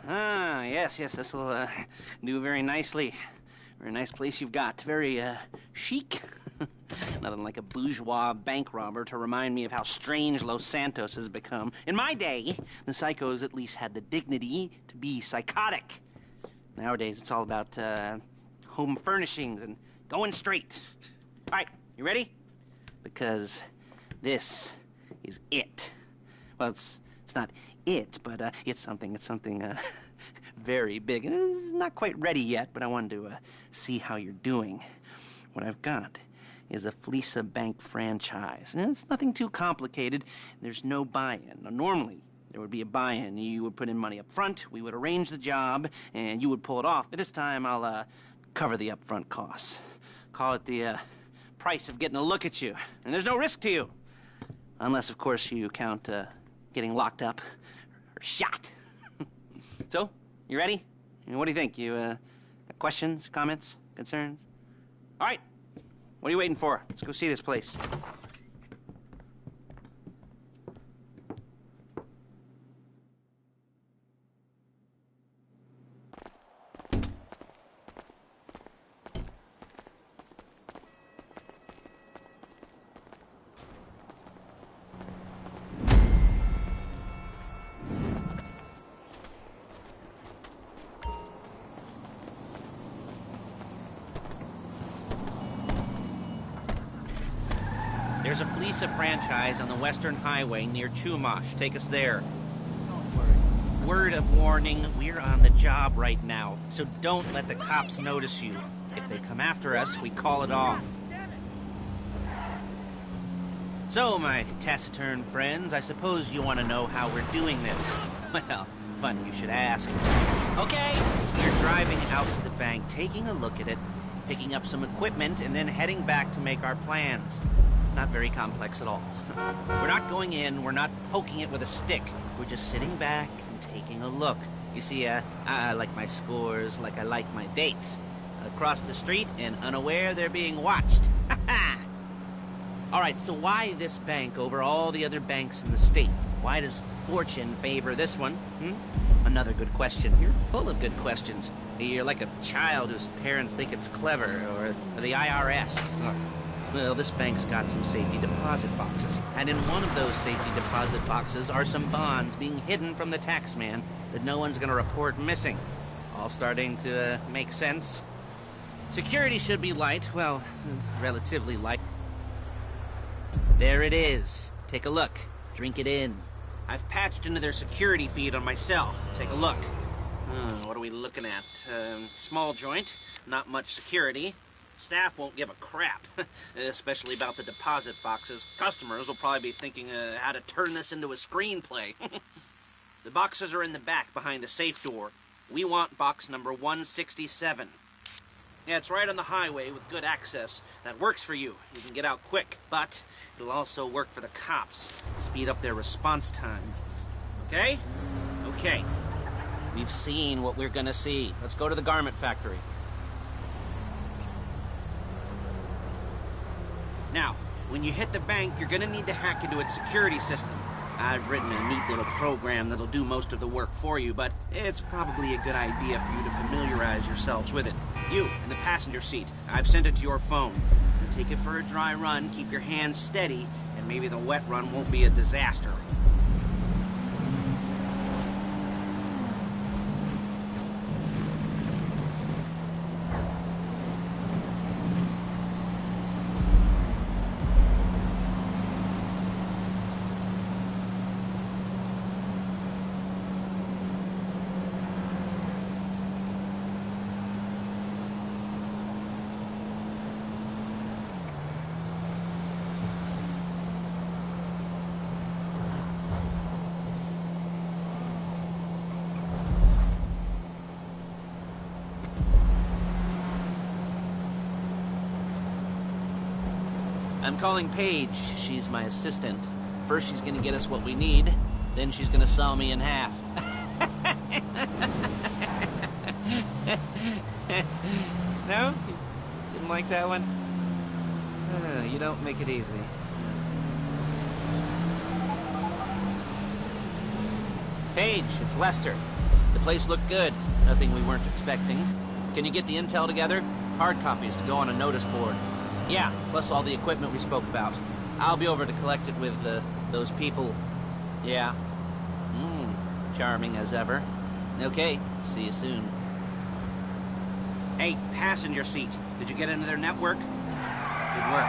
Ah, yes, this'll do very nicely. Very nice place you've got. Very chic. Nothing like a bourgeois bank robber to remind me of how strange Los Santos has become. In my day, the psychos at least had the dignity to be psychotic. Nowadays, it's all about home furnishings and going straight. All right, you ready? Because this is it. Well, it's not it, but it's something very big. It's not quite ready yet, but I wanted to see how you're doing. What I've got is a Fleeca Bank franchise. And it's nothing too complicated. There's no buy-in. Now, normally, there would be a buy-in. You would put in money up front, we would arrange the job, and you would pull it off. But this time, I'll cover the upfront costs. Call it the price of getting a look at you. And there's no risk to you. Unless, of course, you count getting locked up or shot. So, you ready? What do you think? You got questions, comments, concerns? All right. What are you waiting for? Let's go see this place. There's a Fleeca franchise on the Western Highway near Chumash. Take us there. Don't worry. Word of warning, we're on the job right now, so don't let the cops notice you. If they come after us, we call it off. So, my taciturn friends, I suppose you want to know how we're doing this. Well, funny you should ask. Okay, we're driving out to the bank, taking a look at it, picking up some equipment, and then heading back to make our plans. Not very complex at all. We're not going in, we're not poking it with a stick. We're just sitting back and taking a look. You see, I like my scores like I like my dates. Across the street and unaware they're being watched. All right, so why this bank over all the other banks in the state? Why does fortune favor this one? Another good question. You're full of good questions. You're like a child whose parents think it's clever, or the IRS. Well, this bank's got some safety deposit boxes. And in one of those safety deposit boxes are some bonds being hidden from the tax man that no one's gonna report missing. All starting to make sense? Security should be light. Well, relatively light. There it is. Take a look. Drink it in. I've patched into their security feed on my cell. Take a look. What are we looking at? Small joint. Not much security. Staff won't give a crap, especially about the deposit boxes. Customers will probably be thinking how to turn this into a screenplay. The boxes are in the back behind a safe door. We want box number 167. Yeah, it's right on the highway with good access. That works for you. You can get out quick, but it'll also work for the cops. Speed up their response time. Okay? Okay. We've seen what we're gonna see. Let's go to the garment factory. Now, when you hit the bank, you're gonna need to hack into its security system. I've written a neat little program that'll do most of the work for you, but it's probably a good idea for you to familiarize yourselves with it. You, in the passenger seat, I've sent it to your phone. Take it for a dry run, keep your hands steady, and maybe the wet run won't be a disaster. I'm calling Paige. She's my assistant. First she's gonna get us what we need, then she's gonna saw me in half. No? You didn't like that one? You don't make it easy. Paige, it's Lester. The place looked good. Nothing we weren't expecting. Can you get the intel together? Hard copies to go on a notice board. Yeah, plus all the equipment we spoke about. I'll be over to collect it with, those people. Yeah. Charming as ever. Okay, see you soon. Hey, passenger seat. Did you get into their network? Good work.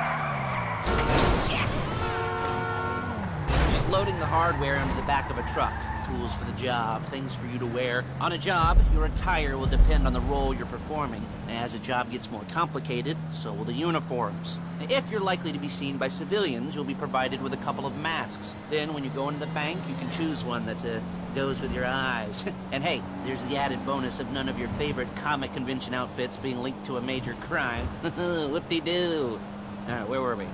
She's loading the hardware into the back of a truck. Tools for the job, things for you to wear. On a job, your attire will depend on the role you're performing. As the job gets more complicated, so will the uniforms. If you're likely to be seen by civilians, you'll be provided with a couple of masks. Then, when you go into the bank, you can choose one that goes with your eyes. And hey, there's the added bonus of none of your favorite comic convention outfits being linked to a major crime. Whoop-de-doo. Alright, where were we?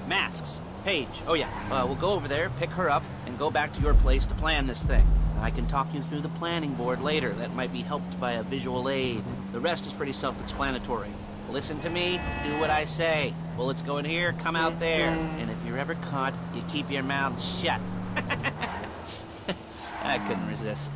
Masks. Paige. Oh yeah, we'll go over there, pick her up, and go back to your place to plan this thing. I can talk you through the planning board later. That might be helped by a visual aid. The rest is pretty self-explanatory. Listen to me, do what I say. Bullets go in here, come out there. And if you're ever caught, you keep your mouth shut. I couldn't resist.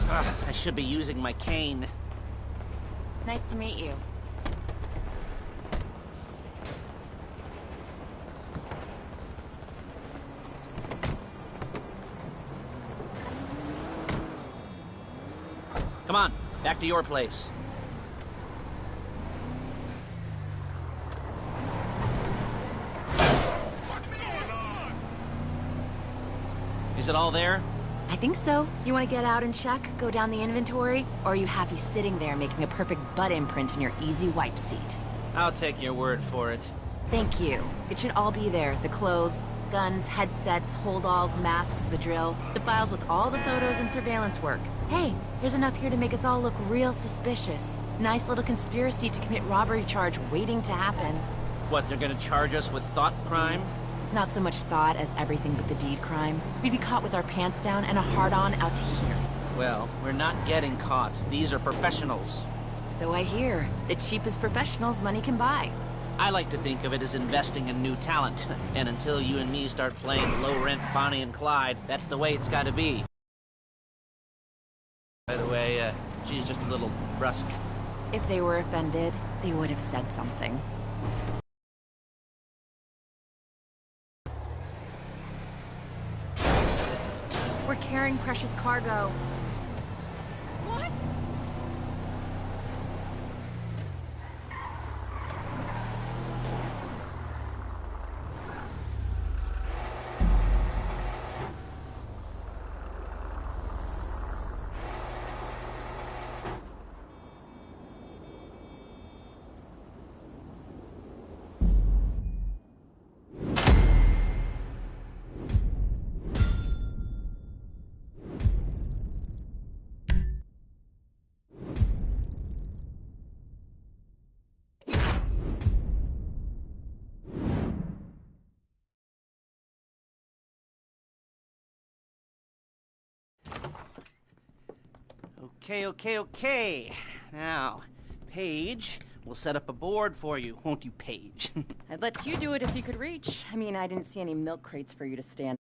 I should be using my cane. Nice to meet you. Come on, back to your place. Is it all there? I think so. You want to get out and check? Go down the inventory? Or are you happy sitting there making a perfect butt imprint in your easy wipe seat? I'll take your word for it. Thank you. It should all be there. The clothes, guns, headsets, holdalls, masks, the drill. The files with all the photos and surveillance work. Hey, there's enough here to make us all look real suspicious. Nice little conspiracy to commit robbery charge waiting to happen. What, they're gonna charge us with thought crime? Not so much thought as everything but the deed crime. We'd be caught with our pants down and a hard-on out to here. Well, we're not getting caught. These are professionals. So I hear. The cheapest professionals money can buy. I like to think of it as investing in new talent. And until you and me start playing low-rent Bonnie and Clyde, that's the way it's gotta be. By the way, she's just a little brusque. If they were offended, they would have said something. We're carrying precious cargo. What? Okay. Now, Paige, we'll set up a board for you, won't you, Paige? I'd let you do it if you could reach. I mean, I didn't see any milk crates for you to stand.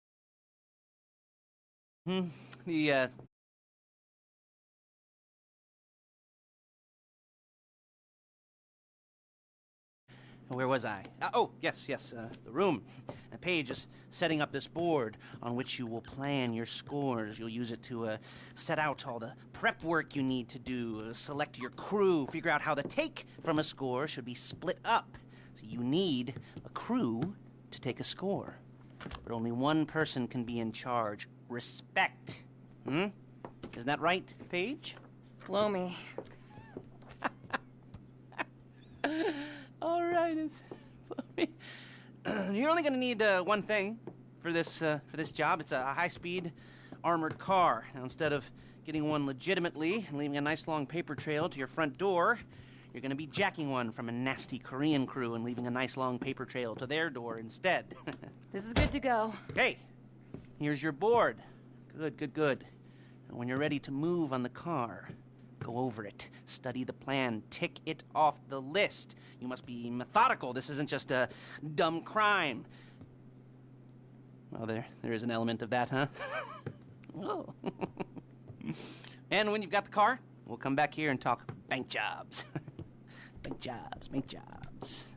Where was I? Yes, the room. Paige is setting up this board on which you will plan your scores. You'll use it to set out all the prep work you need to do, select your crew, figure out how the take from a score should be split up. So you need a crew to take a score. But only one person can be in charge. Respect. Isn't that right, Paige? Blow me. All right. You're only going to need one thing for this job. It's a high-speed armored car. Now, instead of getting one legitimately and leaving a nice long paper trail to your front door, you're going to be jacking one from a nasty Korean crew and leaving a nice long paper trail to their door instead. This is good to go. Okay, here's your board. Good. And when you're ready to move on the car, go over it, study the plan, tick it off the list. You must be methodical. This isn't just a dumb crime. Well, there is an element of that, huh? Oh. And when you've got the car, we'll come back here and talk bank jobs. Bank jobs.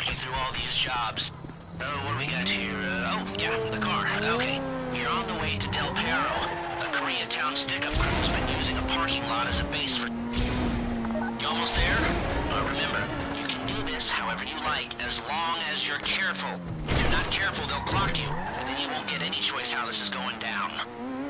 talk you through all these jobs. What do we got here? Oh, yeah, the car. Okay. You're on the way to Del Perro. A Koreatown stick-up crew's been using a parking lot as a base for... You almost there? Remember, you can do this however you like, as long as you're careful. If you're not careful, they'll clock you, and then you won't get any choice how this is going down.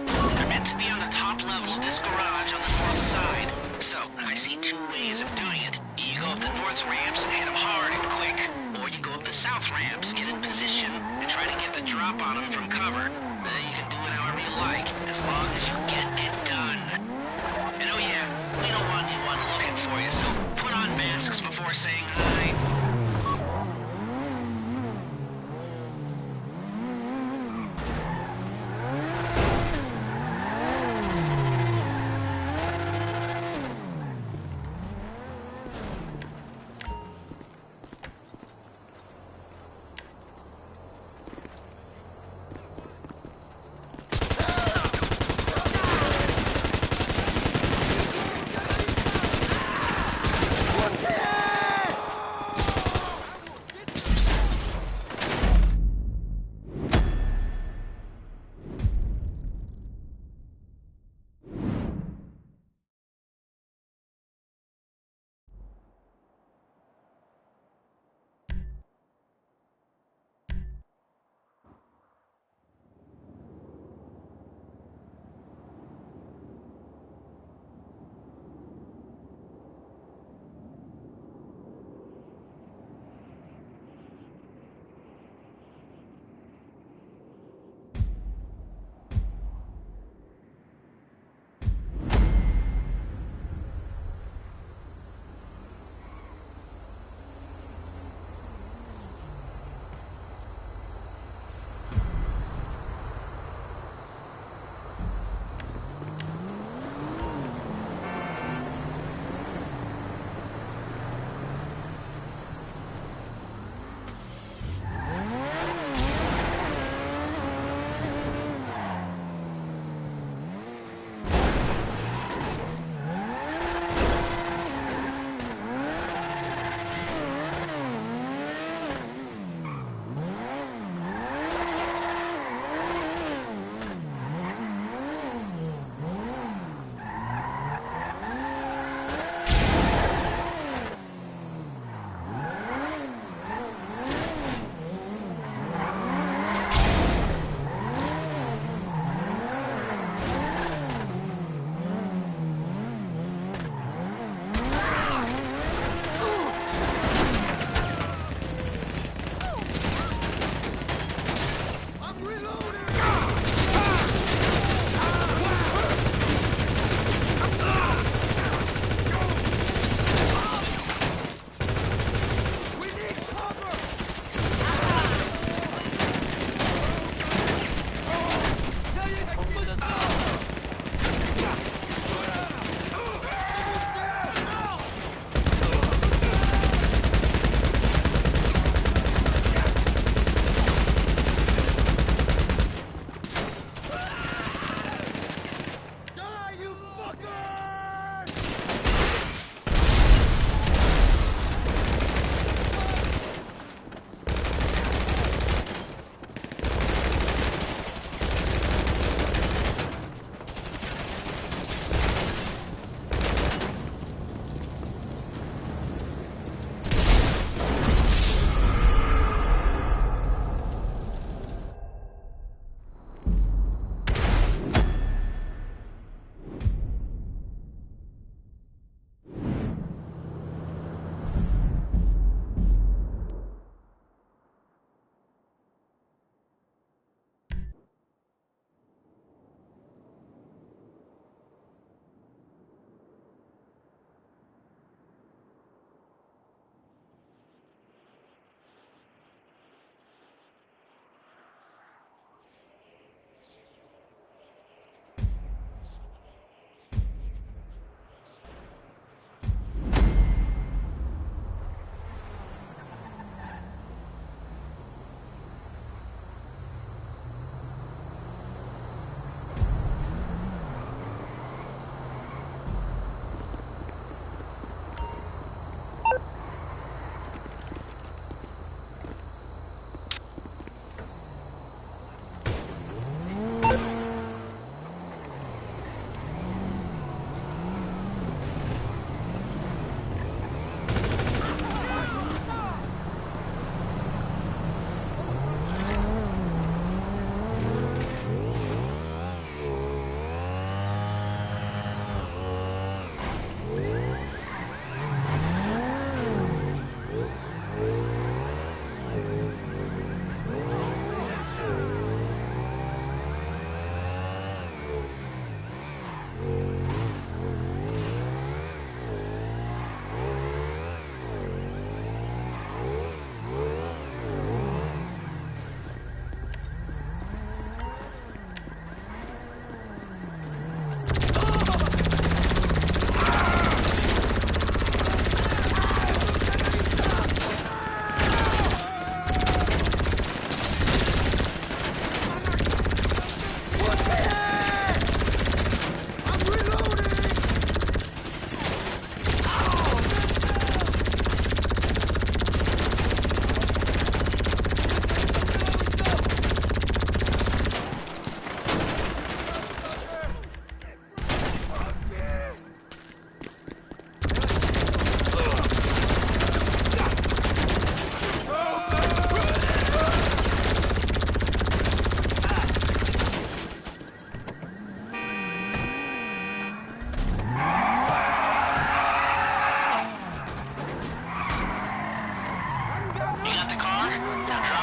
They're meant to be on the top level of this garage on the north side. So, I see two ways of doing it. You go up the north ramps and hit them hard and quick. Or you go up the south ramps, get in position, and try to get the drop on them from cover. You can do it however you like, as long as you get it done. And oh yeah, we don't want anyone looking for you, so put on masks before saying hi.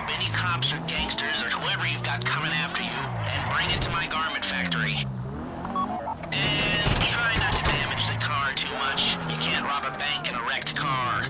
up any cops or gangsters or whoever you've got coming after you, and bring it to my garment factory. And try not to damage the car too much. You can't rob a bank in a wrecked car.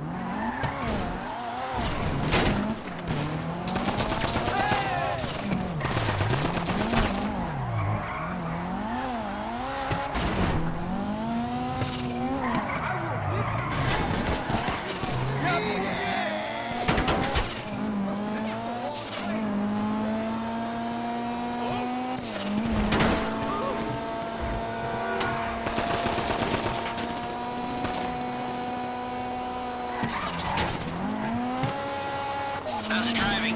How's it driving?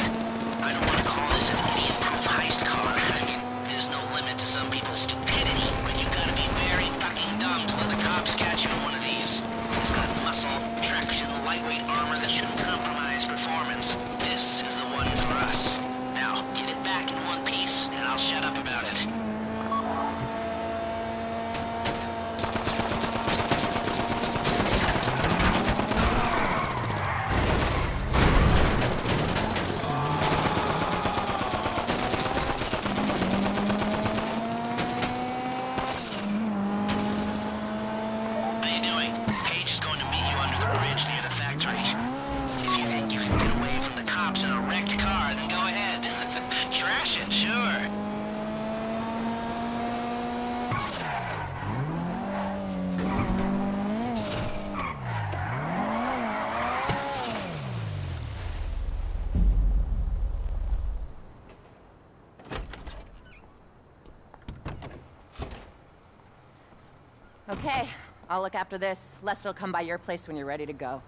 I don't want to call this an idiot-proof heist car. I mean, there's no limit to some people's stupidity, but you gotta be very fucking dumb to let the cops catch you in one of these. It's got muscle, traction, lightweight armor that shouldn't compromise performance. This is the one for us. Now, get it back in one piece, and I'll shut up about it. If you think you can get away from the cops in a wrecked car, then go ahead. Trash it, sure. Okay, I'll look after this. Lester'll come by your place when you're ready to go.